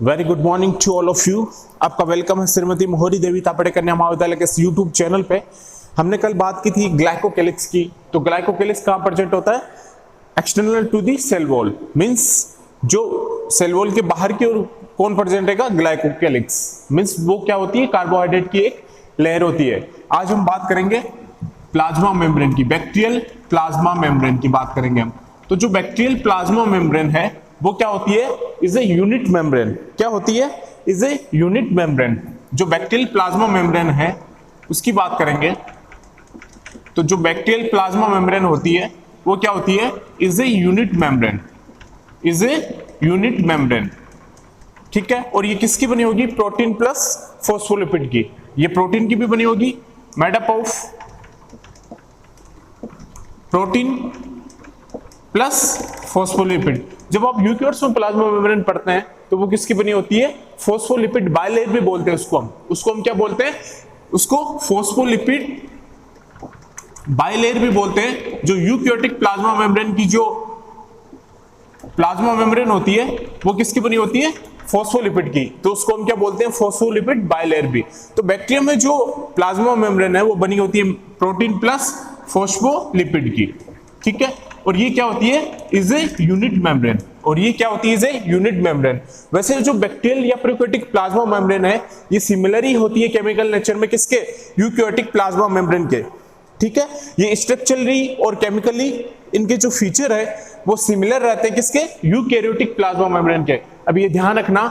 Very good morning to all of you. आपका welcome है श्रीमती मोहरी देवी तापड़े कन्या महाविद्यालय के यूट्यूब चैनल पे। हमने कल बात की थी ग्लाइकोकेलिक्स की। तो ग्लाइकोकेलिक्स कहाँ प्रेजेंट होता है? External to the cell wall, means जो सेल वॉल के बाहर की ओर कौन प्रेजेंट रहेगा? ग्लाइकोकेलिक्स। मींस वो क्या होती है? कार्बोहाइड्रेट की एक लेयर होती है। आज हम बात करेंगे प्लाज्मा मेम्ब्रेन की, बैक्टीरियल प्लाज्मा मेम्ब्रेन की बात करेंगे हम। तो जो बैक्टीरियल प्लाज्मा मेम्ब्रेन है वो क्या होती है? Is a unit membrane. क्या होती है? Is a unit membrane. जो बैक्टीरियल प्लाज्मा मेम्ब्रेन है उसकी बात करेंगे। तो जो बैक्टीरियल प्लाज्मा मेम्ब्रेन होती है वो क्या होती है? Is a unit membrane. Is a unit membrane, ठीक है। और ये किसकी बनी होगी? प्रोटीन प्लस फॉस्फोलिपिड की। ये प्रोटीन की भी बनी होगी, made up of protein plus phospholipid. जब आप यूकेरियोट्स में प्लाज्मा मेम्ब्रेन पढ़ते हैं तो वो किसकी बनी होती है? फॉस्फोलिपिड बाइलेयर भी बोलते हैं उसको हम क्या बोलते हैं? उसको फॉस्फोलिपिड बाइलेयर भी बोलते हैं। जो यूकेरियोटिक प्लाज्मा मेम्ब्रेन की जो प्लाज्मा मेम्ब्रेन होती है वो किसकी बनी होती है? फॉस्फोलिपिड की। तो उसको हम क्या बोलते हैं? फॉस्फोलिपिड बाइलेयर भी। तो बैक्टीरिया में जो प्लाज्मा मेम्ब्रेन है वो बनी होती है प्रोटीन प्लस फॉस्फोलिपिड की, ठीक है। और ये क्या होती है? Is a unit membrane. और ये क्या होती है? Is a unit membrane. वैसे जो बैक्टीरियल या प्रोकैरियोटिक प्लाज्मा मेम्ब्रेन है ये सिमिलर ही होती है केमिकल नेचर में किसके? यूकेरियोटिक प्लाज्मा मेम्ब्रेन के, ठीक है। ये स्ट्रक्चरली और केमिकली इनके जो फीचर है वो सिमिलर रहते हैं किसके? यूकेरियोटिक प्लाज्मा मेम्ब्रेन के। अब ये ध्यान रखना,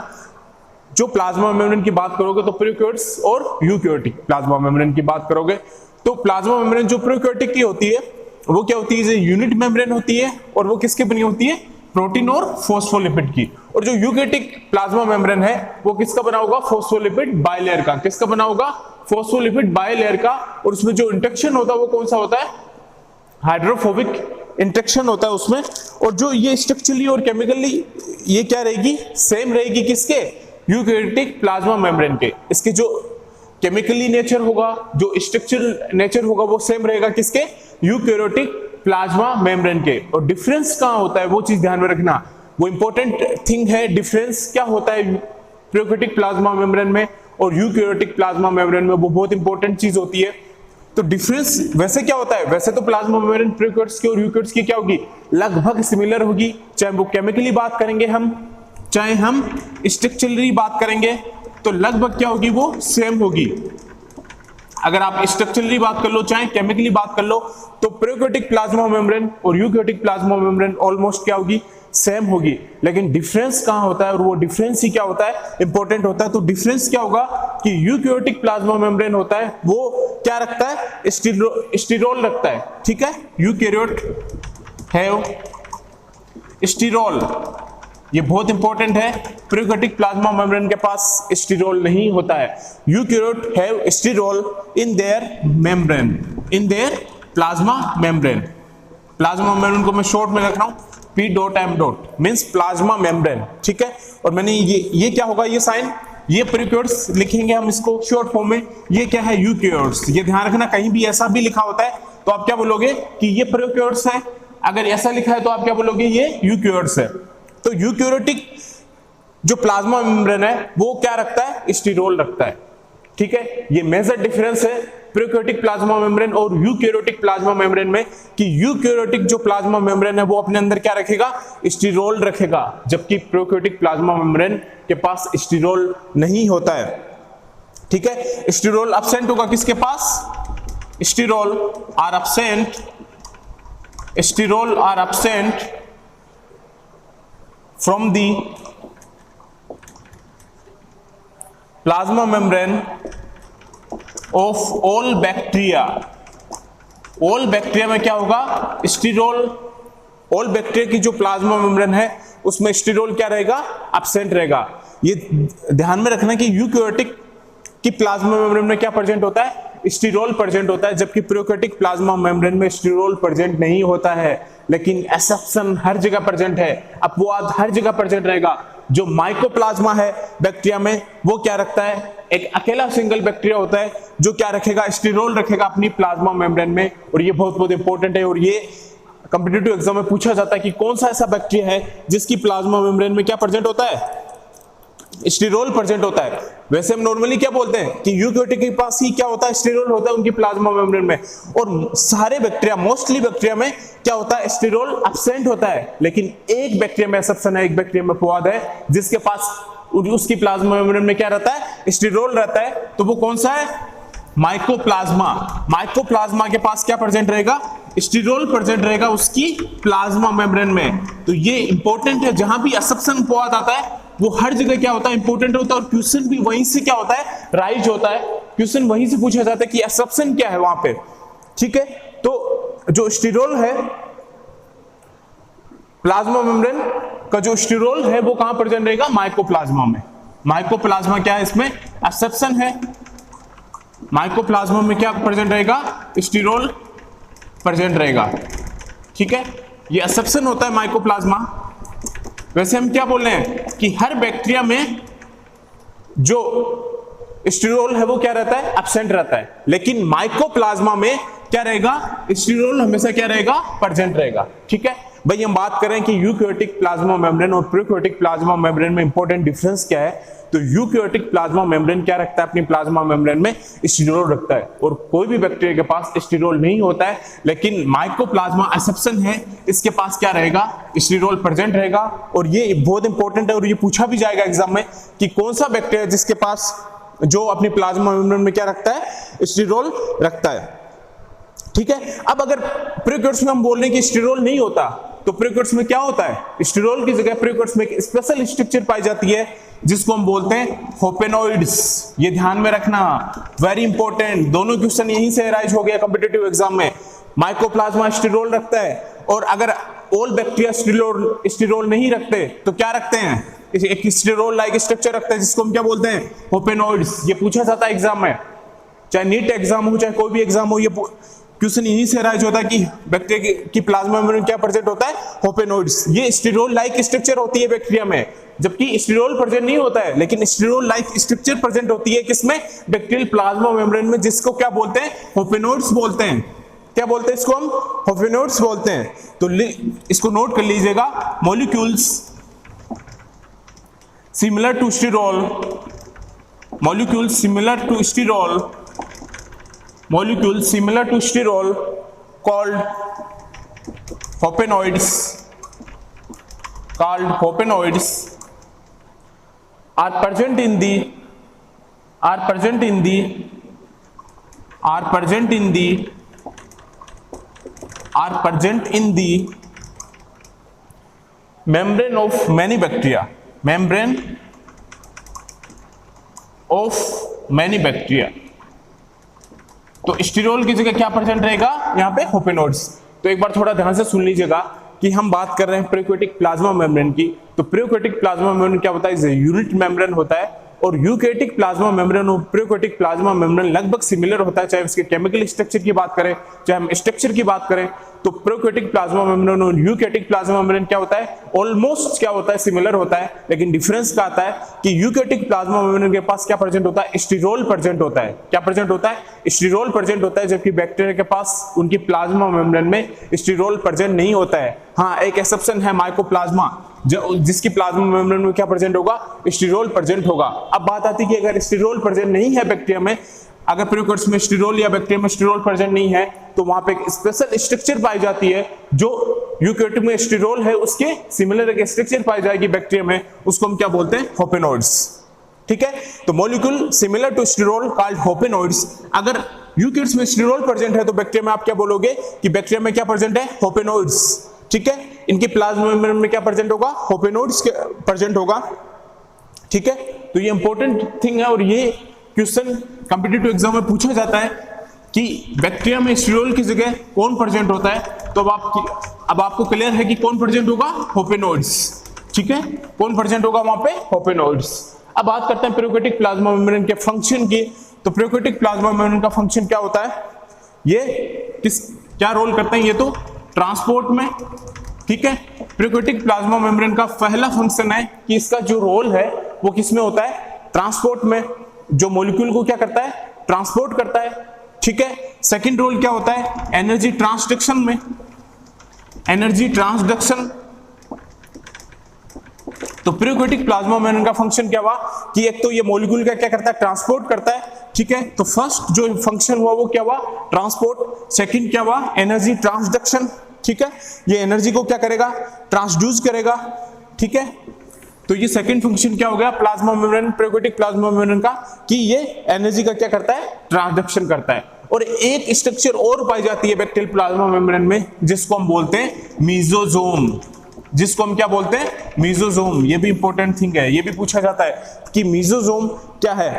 जो प्लाज्मा मेम्ब्रेन की बात करोगे तो प्रोकैरियोट्स और यूकेरियोटिक प्लाज्मा मेम्ब्रेन की बात करोगे तो प्लाज्मा मेम्ब्रेन जो प्रोकैरियोटिक की होती है वो क्या होती है? यूनिट मेम्ब्रेन होती है। और वो किसके बनी होती है? प्रोटीन और फॉस्फोलिपिड की। और जो यूकेरियोटिक प्लाज्मा मेम्ब्रेन है वो किसका बना होगा? फॉस्फोलिपिड बाइलेयर का। किसका बना होगा? फॉस्फोलिपिड बाइलेयर का। और उसमें जो इंटरेक्शन होता है वो कौन सा होता है? हाइड्रोफोबिक इंटरेक्शन होता है उसमें। और जो ये स्ट्रक्चरली और केमिकली ये क्या रहेगी? सेम रहेगी किसके? यूकेरियोटिक प्लाज्मा मेम्ब्रेन के। इसके जो केमिकली नेचर होगा, जो स्ट्रक्चरल नेचर होगा वो सेम रहेगा किसके? यूकेरियोटिक प्लाज्मा मेम्ब्रेन के। और डिफरेंस कहां होता है वो चीज ध्यान में रखना, वो इंपॉर्टेंट थिंग है। डिफरेंस क्या होता है प्रोकैरियोटिक प्लाज्मा मेम्ब्रेन में और यूकेरियोटिक प्लाज्मा मेम्ब्रेन में? वो बहुत इंपॉर्टेंट चीज होती है। तो डिफरेंस वैसे क्या होता है? वैसे तो प्लाज्मा मेम्ब्रेन प्रोकैरियोट्स की और यूकेरियोट्स की क्या होगी? लगभग सिमिलर होगी। चाहे वो केमिकली बात करेंगे हम, चाहे हम स्ट्रक्चरली बात करेंगे तो लगभग क्या होगी? वो सेम होगी। अगर आप स्ट्रक्चरली बात कर लो चाहे केमिकली बात कर लो तो प्रोकैरियोटिक प्लाज्मा मेम्ब्रेन और यूकेरियोटिक प्लाज्मा मेम्ब्रेन ऑलमोस्ट क्या होगी? सेम होगी। लेकिन डिफरेंस कहां होता है? और वो डिफरेंस ही क्या होता है? इंपॉर्टेंट होता है। तो डिफरेंस क्या होगा कि यूकेरियोटिक प्लाज्मा मेम्ब्रेन होता है वो क्या रखता है? स्टीरोल रखता है, ठीक है। यूकेरियोट हैव स्टीरोल, ये बहुत इंपॉर्टेंट है। प्रोकैरियोटिक प्लाज्मा मेम्ब्रेन के पास स्टीरोल नहीं होता है। Eukaryote have sterol in their membrane, in their plasma membrane. Plasma membrane को मैं शॉर्ट में रख रहा हूं P.M. मींस प्लाज्मा मेम्ब्रेन, ठीक है। और मैंने ये क्या होगा? ये साइन, ये प्रोकैरियोट्स लिखेंगे हम इसको शॉर्ट फॉर्म में। ये क्या है? यूकेरियोट्स। ये ध्यान रखना, कहीं भी ऐसा भी लिखा होता है तो आप क्या बोलोगे कि ये प्रोकैरियोट्स है। अगर ऐसा लिखा है तो आप क्या बोलोगे? ये यूकेरियोट्स है। तो यूकेरियोटिक जो प्लाज्मा मेम्ब्रेन है वो क्या रखता है? स्टीरोल रखता है, ठीक है। ये मेजर डिफरेंस है प्रोकैरियोटिक प्लाज्मा मेम्ब्रेन और यूकेरियोटिक प्लाज्मा मेम्ब्रेन में कि यूकेरियोटिक जो प्लाज्मा मेम्ब्रेन है वो अपने अंदर क्या रखेगा? स्टीरोल रखेगा, जबकि प्रोकैरियोटिक प्लाज्मा मेम्ब्रेन के पास स्टीरोल नहीं होता है, ठीक है। स्टीरोल एब्सेंट होगा किसके पास? Sterol are absent, sterol are absent from the plasma membrane of all bacteria। all bacteria में क्या होगा? स्टीरोल। all bacteria की जो प्लाज्मा मेम्ब्रेन है उसमें स्टीरोल क्या रहेगा? एब्सेंट रहेगा। ये ध्यान में रखना कि यूकेरियोटिक की प्लाज्मा मेम्ब्रेन में क्या प्रेजेंट होता है? स्टीरोल प्रेजेंट होता है, जबकि प्रोकैरियोटिक प्लाज्मा मेम्ब्रेन में स्टीरोल प्रेजेंट नहीं होता है। लेकिन एक्सेप्शन हर जगह प्रेजेंट है, अपवाद हर जगह प्रेजेंट रहेगा। जो माइकोप्लाज्मा है बैक्टीरिया में वो क्या रखता है? एक अकेला सिंगल बैक्टीरिया होता है जो क्या रखेगा? स्टीरोल रखेगा अपनी प्लाज्मा मेम्ब्रेन में। और ये बहुत बहुत इंपॉर्टेंट है। और ये कॉम्पिटिटिव एग्जाम में पूछा जाता है कि कौन सा ऐसा बैक्टीरिया है जिसकी प्लाज्मा मेम्ब्रेन में क्या प्रेजेंट होता है? स्टीरोल प्रेजेंट होता है। वैसे हम नॉर्मली क्या बोलते हैं कि यूकेरियोटिक के पास ही क्या होता है, स्टीरोल होता है उनकी प्लाज्मा मेम्ब्रेन में, और सारे बैक्टीरिया, मोस्टली बैक्टीरिया में क्या होता है, स्टीरोल एब्सेंट होता है। लेकिन एक बैक्टीरिया में एक्सेप्शन है, एक बैक्टीरिया में अपवाद है जिसके पास उसकी प्लाज्मा मेम्ब्रेन में क्या रहता है, स्टीरोल रहता है। तो वो कौन सा है, माइकोप्लाज्मा। माइकोप्लाज्मा के पास क्या प्रेजेंट रहेगा, स्टीरोल प्रेजेंट रहेगा उसकी प्लाज्मा मेम्ब्रेन में। तो ये इंपॉर्टेंट है, जहां भी एक्सेप्शन अपवाद आता है वो हर जगह क्या होता है, इंपॉर्टेंट होता है, और क्वेश्चन भी वहीं से क्या होता है, राइज होता है। क्वेश्चन वहीं से पूछा जाता है कि एक्सेप्शन क्या है वहां पे, ठीक है। तो जो स्टीरोल है, प्लाज्मा मेम्ब्रेन का जो स्टीरोल है वो कहां प्रेजेंट रहेगा, माइकोप्लाज्मा में। माइकोप्लाज्मा क्या है, इसमें एक्सेप्शन है। माइकोप्लाज्मा में क्या प्रेजेंट रहेगा, स्टीरोल प्रेजेंट रहेगा, ठीक है। ये एक्सेप्शन होता है माइकोप्लाज्मा। वैसे हम क्या बोल रहे हैं कि हर बैक्टीरिया में जो स्टीरोल है वो क्या रहता है, एब्सेंट रहता है। लेकिन माइकोप्लाज्मा में क्या रहेगा, स्टीरोल हमेशा क्या रहेगा, प्रेजेंट रहेगा, ठीक है। भाई हम बात करें कि यूकेरियोटिक प्लाज्मा मेम्ब्रेन और प्रोकैरियोटिक प्लाज्मा मेम्ब्रेन में इंपॉर्टेंट डिफरेंस क्या है, तो यूकेरियोटिक प्लाज्मा मेम्ब्रेन क्या रखता है, अपनी प्लाज्मा मेम्ब्रेन में स्टीरोल रखता है, और कोई भी बैक्टीरिया के पास स्टीरोल नहीं होता है। लेकिन माइकोप्लाज्मा एक्सेप्शन है, इसके पास क्या रहेगा, स्टीरोल प्रेजेंट रहेगा। और ये बहुत इंपॉर्टेंट है, और ये पूछा भी जाएगा एग्जाम में कि कौन सा बैक्टीरिया जिसके पास जो अपनी प्लाज्मा मेम्ब्रेन में क्या रखता है, स्टीरोल रखता है, ठीक है। अब अगर प्रोकैरियोट्स में हम बोल रहे हैं कि स्टीरोल नहीं होता, तो प्रोकैरियोट्स में क्या होता है, स्टीरोल की जगह प्रोकैरियोट्स में एक स्पेशल स्ट्रक्चर पाई जाती है जिसको हम बोलते हैं होपेनोइड्स। ये ध्यान में रखना, वेरी इंपॉर्टेंट, दोनों क्वेश्चन यहीं से राइज हो गया कॉम्पिटिटिव एग्जाम में। माइकोप्लाज्मा स्टीरोल रखता है, और अगर ऑल बैक्टीरिया स्टीरोल नहीं रखते तो क्या रखते हैं, एक स्टीरोल लाइक स्ट्रक्चर रखता है जिसको हम क्या बोलते हैं, होपेनोइड्स। ये पूछा जाता है एग्जाम में, चाहे नीट एग्जाम हो चाहे कोई भी एग्जाम हो, ये क्वेश्चन यहीं से राइज होता है कि बैक्टीरिया की प्लाज्मा मेम्ब्रेन क्या प्रेजेंट होता है, होपेनोइड्स। ये स्टीरोल लाइक स्ट्रक्चर होती है बैक्टीरिया में, जबकि स्टीरोल प्रेजेंट नहीं होता है, लेकिन स्टीरोल लाइक स्ट्रक्चर प्रेजेंट होती है किसमें, बैक्टीरियल प्लाज्मा मेम्ब्रेन में, जिसको क्या बोलते हैं, होपेनोइड्स बोलते हैं। क्या बोलते हैं इसको हम, होपेनोइड्स बोलते हैं। तो इसको नोट कर लीजिएगा, molecules similar to sterol, molecules similar to sterol, molecules similar to sterol called hopenoids are present in the membrane of many bacteria, तो स्टीरोल की जगह क्या प्रेजेंट रहेगा यहाँ पे, होपेनोइड्स। तो एक बार थोड़ा ध्यान से सुन लीजिएगा कि हम बात कर रहे हैं प्रोकैरियोटिक प्लाज्मा मेम्ब्रेन की। तो प्रोकैरियोटिक प्लाज्मा मेम्ब्रेन क्या होता है, यूनिट मेम्ब्रेन होता है, और यूकैरियोटिक प्लाज्मा मेम्ब्रेन और प्रोकैरियोटिक प्लाज्मा मेम्ब्रेन लगभग सिमिलर होता है, चाहे उसके केमिकल स्ट्रक्चर की बात करें चाहे हम स्ट्रक्चर की बात करें। तो प्रोकैरियोटिक प्लाज्मा मेम्ब्रेन और यूकैरियोटिक प्लाज्मा मेम्ब्रेन क्या होता है, ऑलमोस्ट क्या होता है, सिमिलर होता है। लेकिन डिफरेंस क्या आता है कि यूकैरियोटिक प्लाज्मा मेम्ब्रेन के पास क्या प्रेजेंट होता है, स्टीरोल प्रेजेंट होता है। क्या प्रेजेंट होता है, स्टीरोल प्रेजेंट होता है, जबकि बैक्टीरिया के पास उनकी प्लाज्मा मेम्ब्रेन में स्टीरोल प्रेजेंट नहीं होता है। हाँ, एक एक्सेप्शन है माइकोप्लाज्मा, जिसकी प्लाज्मा मेम्ब्रेन में क्या प्रेजेंट होगा, स्टीरोल प्रेजेंट होगा। अब बात आती है कि अगर स्टीरोल प्रेजेंट नहीं है बैक्टीरिया में, अगर प्रोकैरियोट्स में स्टीरोल या बैक्टीरिया में स्टीरोल प्रेजेंट नहीं है, तो वहां पे एक स्पेशल स्ट्रक्चर पाई जाती है जो यूकैरियोटिक में स्टीरोल है उसके सिमिलर एक स्ट्रक्चर पाई जाएगी बैक्टीरिया में, उसको हम क्या बोलते हैं, होपेनोइड्स, ठीक है। तो molecule similar to sterol called hopanoids. अगर यूकैरियोट्स में स्टीरोल प्रेजेंट है तो बैक्टीरिया में आप क्या बोलोगे कि बैक्टीरिया में क्या प्रेजेंट है, होपेनोइड्स, ठीक है। इनकी प्लाज्मा मेम्ब्रेन में क्या प्रेजेंट होगा, होपेनोइड्स प्रेजेंट होगा, ठीक है। तो ये इंपॉर्टेंट थिंग है, और ये क्वेश्चन कॉम्पिटिटिव एग्जाम में पूछा जाता है कि बैक्टीरिया में स्टीरोल की जगह कौन प्रेजेंट होता है। तो अब आपको क्लियर है कि कौन प्रेजेंट होगा, होपेनोइड्स, ठीक है। कौन प्रेजेंट होगा वहां पे, होपेनोइड्स। अब बात करते हैं प्रोकैरियोटिक प्लाज्मा मेम्ब्रेन के फंक्शन की। तो प्रोकैरियोटिक प्लाज्मा मेम्ब्रेन का फंक्शन क्या होता है, ये क्या रोल करते हैं, ये तो ट्रांसपोर्ट में, ठीक है। प्रोकैरियोटिक प्लाज्मा मेम्ब्रेन का पहला फंक्शन है कि इसका जो रोल है वो किस में होता है, ट्रांसपोर्ट में, जो मॉलिक्यूल को क्या करता है, ट्रांसपोर्ट करता है, ठीक है। सेकंड रोल क्या होता है, एनर्जी ट्रांसडक्शन में, एनर्जी ट्रांसडक्शन, तो प्रोकैरियोटिक प्लाज्मा मेम्ब्रेन का फंक्शन क्या हुआ कि एक तो ये मॉलिक्यूल का क्या करता है, ट्रांसपोर्ट करता है, ठीक है। तो फर्स्ट जो फंक्शन हुआ वो क्या हुआ, ट्रांसपोर्ट। सेकंड क्या हुआ, एनर्जी ट्रांसडक्शन, ठीक है। ये एनर्जी को क्या करेगा, ट्रांसड्यूस करेगा, ठीक है। तो ये सेकंड फंक्शन क्या हो गया plasma membrane, prokaryotic plasma membrane का, कि ये एनर्जी का क्या करता है, ट्रांसडक्शन करता है। और एक स्ट्रक्चर और पाई जाती है बैक्टीरियल प्लाज्मा मेम्ब्रेन में, जिसको हम बोलते हैं मीजोजोम, जिसको हम क्या बोलते हैं, मीजोजोम। ये भी इंपॉर्टेंट थिंग है, ये भी पूछा जाता है कि मीजोजोम क्या है।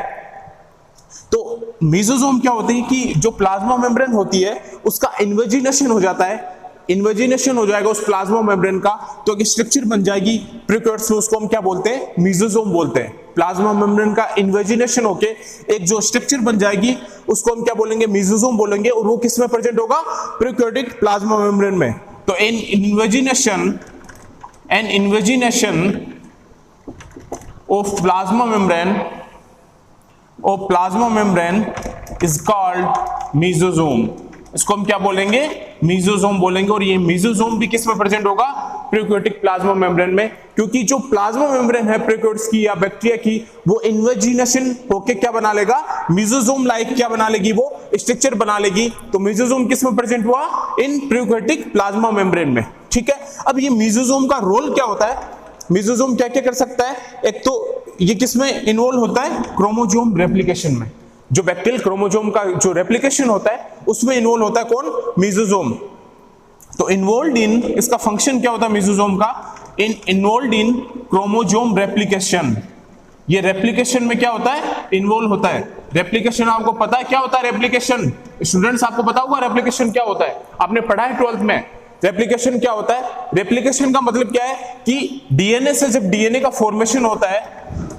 तो मीजोजोम क्या होती है कि जो प्लाज्मा मेम्ब्रेन होती है उसका इन्वेजिनेशन हो जाता है, इन्वेजिनेशन हो जाएगा उस प्लाज्मा मेम्ब्रेन का, तो एक स्ट्रक्चर बन जाएगी प्रोकैरियोट्स में, उसको हम क्या बोलते हैं, मीजोजोम बोलते हैं। प्लाज्मा मेम्ब्रेन का इन्वेजिनेशन होके एक जो स्ट्रक्चर बन जाएगी उसको हम क्या बोलेंगे, मीजोजोम बोलेंगे, और वो किस में प्रेजेंट होगा, प्रोकैरियोटिक प्लाज्मा मेम्ब्रेन में। तो invagination of plasma membrane is called mesosome। इसको हम क्या बोलेंगे, मीजोजोम बोलेंगे। और ये मीजोजोम भी किस में प्रेजेंट होगा, प्रोकैरियोटिक प्लाज्मा मेम्ब्रेन में, क्योंकि जो प्लाज्मा मेम्ब्रेन है प्रोकैरियोट्स की या बैक्टीरिया की, वो इन्वेजिनेशन होके क्या बना लेगा, मीजोजोम लाइक क्या बना लेगी, वो स्ट्रक्चर बना लेगी। तो मीजोजोम किस में प्रेजेंट हुआ, इन प्रोकैरियोटिक प्लाज्मा मेम्ब्रेन में, ठीक है। अब ये मीजोजोम का रोल क्या होता है, मीजोजोम क्या क्या कर सकता है, एक तो ये किस में इन्वॉल्व होता है, क्रोमोजोम रेप्लिकेशन में। जो बैक्टीरियल क्रोमोजोम का जो रेप्लिकेशन होता है उसमें इन्वॉल्व होता है कौन, मीजोजोम। तो इन्वॉल्वड इन, इसका फंक्शन क्या होता है मीजोजोम का, इन्वॉल्वड इन क्रोमोजोम रेप्लिकेशन। ये रेप्लिकेशन में क्या होता है, इन्वॉल्व होता है। रेप्लिकेशन आपको पता है क्या होता है, रेप्लिकेशन स्टूडेंट्स आपको पता होगा रेप्लिकेशन क्या होता है, आपने पढ़ा है 12th में। रेप्लिकेशन क्या होता है, रेप्लिकेशन का मतलब क्या है कि डीएनए से जब डीएनए का फॉर्मेशन होता है,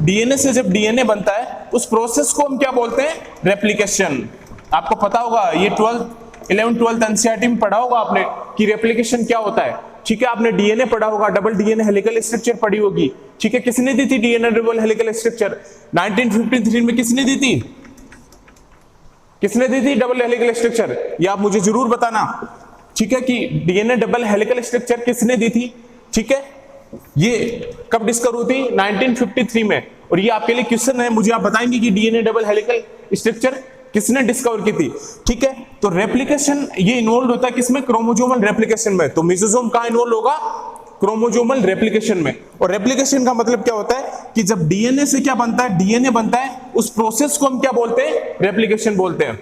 डीएनए से जब डीएनए बनता है, उस प्रोसेस को हम क्या बोलते हैं, रेप्लिकेशन। आपको पता होगा, ये 11th 12th एनसीईआरटी में पढ़ा होगा आपने कि रेप्लिकेशन क्या होता है, ठीक है। आपने डीएनए पढ़ा होगा, डबल डीएनए हेलिकल स्ट्रक्चर पढ़ी होगी, ठीक है। किसने दी थी डीएनए डबल हेलिकल स्ट्रक्चर, 1953 में किसने दी थी, किसने दी थी डबल हेलिकल स्ट्रक्चर, ये आप मुझे जरूर बताना, ठीक है, कि डीएनए डबल हेलिकल स्ट्रक्चर किसने दी थी, ठीक है। ये कब डिस्कवर हुई थी, 1953 में। और ये आपके लिए क्वेश्चन है, मुझे आप बताएंगे कि डीएनए डबल हेलिकल स्ट्रक्चर किसने डिस्कवर की थी, ठीक है। तो रेप्लिकेशन ये इन्वॉल्व होता है किसमें, क्रोमोजोमल रेप्लिकेशन में। तो मीजोजोम कहां इन्वॉल्व होगा, क्रोमोजोमल रेप्लिकेशन में। और रेप्लिकेशन का मतलब क्या होता है कि जब डीएनए से क्या बनता है, डीएनए बनता है, उस प्रोसेस को हम क्या बोलते हैं, रेप्लिकेशन बोलते हैं।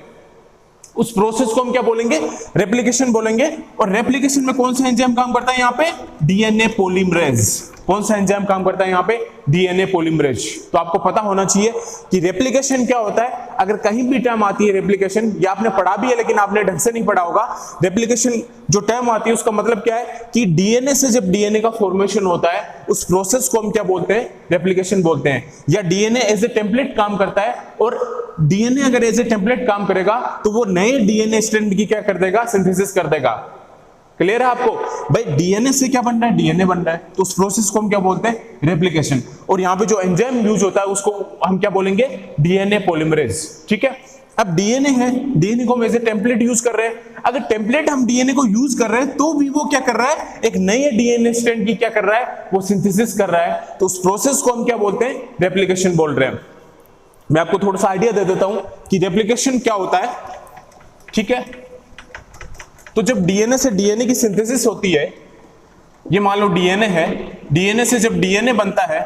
उस प्रोसेस को हम क्या बोलेंगे, रेप्लिकेशन बोलेंगे। और रेप्लिकेशन में कौन सा एंजाइम काम करता है यहाँ पे, डीएनए पॉलीमरेज। कौन सा एंजाइम काम करता है यहाँ पे, डीएनए पॉलीमरेज। तो आपको पता होना चाहिए कि रेप्लिकेशन क्या होता है। अगर कहीं भी टर्म आती है रेप्लिकेशन, या आपने पढ़ा भी है लेकिन आपने ढंग से नहीं पढ़ा होगा, रेप्लिकेशन जो टर्म आती है उसका मतलब क्या है कि डीएनए से जब डीएनए का फॉर्मेशन होता है, उस प्रोसेस को हम क्या बोलते हैं, रेप्लिकेशन बोलते हैं। या डीएनए एज ए टेम्पलेट काम करता है, और डीएनए अगर एज ए टेम्पलेट काम करेगा तो वो नए डीएनए स्ट्रैंड की क्या कर देगा, सिंथेसिस कर देगा। क्लियर है आपको भाई, डीएनए से क्या बन रहा है, डीएनए बन रहा है, तो उस प्रोसेस को हम क्या बोलते हैं, रेप्लिकेशन। और यहाँ पे जो एंजाइम यूज होता है उसको हम क्या बोलेंगे, डीएनए पॉलीमरेज, ठीक है। अब डीएनए है, डीएनए को हम एज ए टेम्पलेट यूज कर रहे हैं। अगर टेम्पलेट हम डीएनए को यूज कर रहे हैं तो भी वो क्या कर रहा है, एक नए डीएनए स्ट्रैंड की क्या कर रहा है, वो सिंथेसिस कर रहा है। तो उस प्रोसेस को हम क्या बोलते हैं, रेप्लिकेशन बोल रहे हैं। मैं आपको थोड़ा सा आइडिया दे देता हूं कि रेप्लिकेशन क्या होता है, ठीक है। तो जब डीएनए से डीएनए की सिंथेसिस होती है, ये मान लो डीएनए है, डीएनए से जब डीएनए बनता है,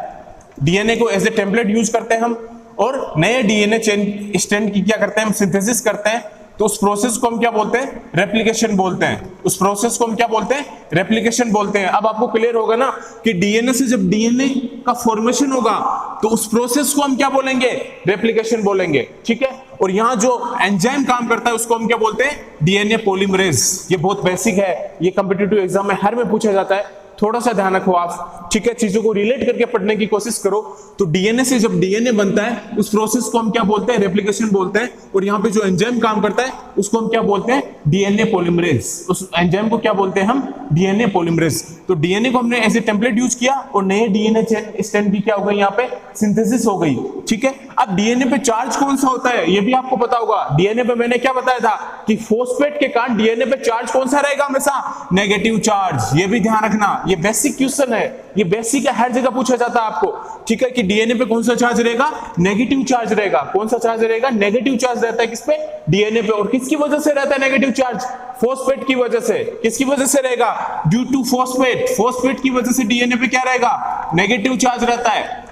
डीएनए को एज ए टेम्पलेट यूज करते हैं हम, और नए डीएनए चेन स्ट्रैंड की क्या करते हैं, हम सिंथेसिस करते हैं। तो उस प्रोसेस को हम क्या बोलते हैं, रेप्लिकेशन बोलते हैं। उस प्रोसेस को हम क्या बोलते हैं, रेप्लिकेशन बोलते हैं। अब आपको क्लियर होगा ना कि डीएनए से जब डीएनए का फॉर्मेशन होगा तो उस प्रोसेस को हम क्या बोलेंगे, रेप्लिकेशन बोलेंगे, ठीक है। और यहाँ जो एंजाइम काम करता है उसको हम क्या बोलते हैं, डीएनए पॉलीमरेज। ये बहुत बेसिक है, ये कॉम्पिटिटिव एग्जाम में हर में पूछा जाता है, थोड़ा सा ध्यान रखो आप, ठीक है। चीजों को रिलेट करके पढ़ने की कोशिश करो। तो डीएनए से जब डीएनए बनता है, उस प्रोसेस को हम क्या बोलते हैं, रेप्लिकेशन बोलते हैं। और यहाँ पे जो एंजाइम काम करता है उसको हम क्या बोलते हैं, डीएनए पॉलीमरेज। उस एंजाइम को क्या बोलते हैं हम, डीएनए पॉलीमरेज। तो डीएनए को हमने एज ए टेम्पलेट यूज किया और नए डीएनए स्ट्रैंड की क्या हो गई, यहाँ पे सिंथेसिस हो गई। ठीक है, अब डीएनए पे चार्ज कौन सा होता है ये भी आपको पता होगा। डीएनए पे मैंने क्या बताया था कि फॉस्फेट के कारण डीएनए पे चार्ज कौन सा रहेगा, हमेशा नेगेटिव चार्ज। ये भी ध्यान रखना, ये बेसिक क्वेश्चन है, ये बेसिक है, हर जगह पूछा जाता है आपको। ठीक है, कि डीएनए पे कौन सा चार्ज रहेगा, नेगेटिव चार्ज रहेगा। कौन सा चार्ज रहेगा, नेगेटिव चार्ज रहता है किस पे, डीएनए पे। और किसकी वजह से रहता है नेगेटिव चार्ज, फॉस्फेट की वजह से। किसकी वजह से रहेगा, ड्यू टू फॉस्फेट। फॉस्फेट की वजह से डीएनए पे क्या रहेगा, नेगेटिव चार्ज रहता है।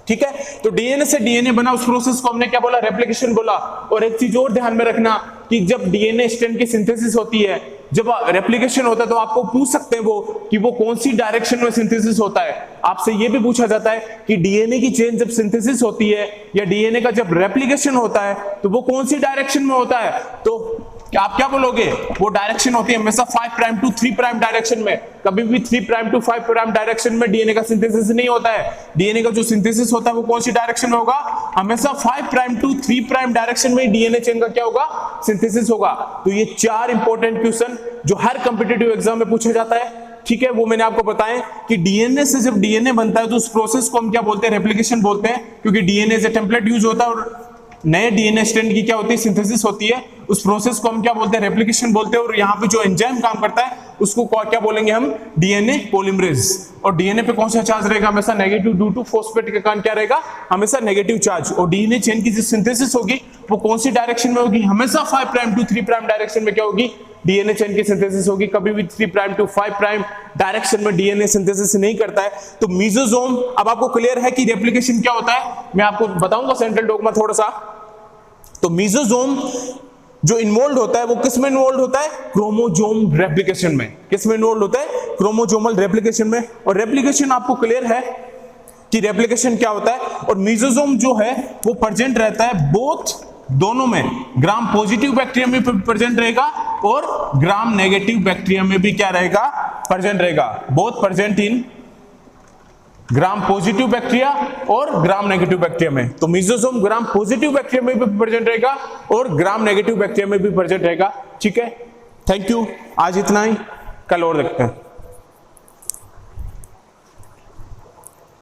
ठीक है, तो डीएनए से डीएनए बना, उस प्रोसेस को हमने क्या बोला, रेप्लिकेशन बोला। और एक चीज और ध्यान में रखना कि जब डीएनए स्ट्रैंड की सिंथेसिस होती है, जब रेप्लिकेशन होता है, तो आपको पूछ सकते हैं वो कि वो कौन सी डायरेक्शन में सिंथेसिस होता है। आपसे ये भी पूछा जाता है कि डीएनए की चेन जब सिंथेसिस होती है या डीएनए का जब रेप्लिकेशन होता है तो वो कौन सी डायरेक्शन में होता है। तो आप क्या बोलोगे, वो डायरेक्शन होती है हमेशा 5 प्राइम टू 3 प्राइम डायरेक्शन में। कभी भी 3 प्राइम टू 5 प्राइम डायरेक्शन में डीएनए का सिंथेसिस नहीं होता है। डीएनए का जो सिंथेसिस होता है वो कौन सी डायरेक्शन में होगा, हमेशा 5 प्राइम टू 3 प्राइम डायरेक्शन में डीएनए चेन का क्या होगा, सिंथेसिस होगा। तो ये 4 इंपॉर्टेंट क्वेश्चन जो हर कॉम्पिटिटिव एग्जाम में पूछा जाता है। ठीक है, वो मैंने आपको बताया कि डीएनए से जब डीएनए बनता है तो उस प्रोसेस को हम क्या बोलते हैं, रेप्लिकेशन बोलते हैं, क्योंकि डीएनए से टेम्पलेट यूज होता है और नए डीएनए स्ट्रैंड की क्या होती है, सिंथेसिस होती है। उस प्रोसेस को हम क्या बोलते हैं, रेप्लिकेशन बोलते हैं। और यहाँ पे जो एंजाइम काम करता है उसको क्या बोलेंगे हम, डीएनए पॉलीमरेज। और डीएनए पे कौन सा चार्ज रहेगा, हमेशा नेगेटिव, ड्यू टू फॉस्फेट के कारण क्या रहेगा, हमेशा नेगेटिव चार्ज। और डीएनए चेन की जो सिंथेसिस होगी वो कौन सी डायरेक्शन में होगी, हमेशा 5 प्राइम टू 3 प्राइम डायरेक्शन में क्या होगी, डीएनए चेन की सिंथेसिस होगी। कभी भी 3 प्राइम टू 5 प्राइम डायरेक्शन में डीएनए सिंथेसिस नहीं करता है। तो मेसोसोम, अब आपको क्लियर है कि रेप्लिकेशन क्या होता है। मैं आपको बताऊंगा सेंट्रल डॉगमा थोड़ा सा। तो मेसोसोम जो इन्वॉल्व होता है वो किस में इन्वॉल्व होता है, क्रोमोसोम रेप्लिकेशन में। किस में इन्वॉल्व होता है, क्रोमोसोमल रेप्लिकेशन में। और रेप्लिकेशन आपको क्लियर है कि रेप्लिकेशन क्या होता है। और मेसोसोम जो है वो प्रेजेंट रहता है बोथ, दोनों में, ग्राम पॉजिटिव बैक्टीरिया में प्रेजेंट रहेगा और ग्राम नेगेटिव बैक्टीरिया में भी क्या रहेगा, प्रेजेंट रहेगा। Both present in gram positive bacteria और ग्राम नेगेटिव बैक्टीरिया में। तो मेसोसोम ग्राम पॉजिटिव बैक्टीरिया में भी प्रेजेंट रहेगा और ग्राम नेगेटिव बैक्टीरिया में भी प्रेजेंट रहेगा। ठीक है, थैंक यू, आज इतना ही, कल और देखते हैं।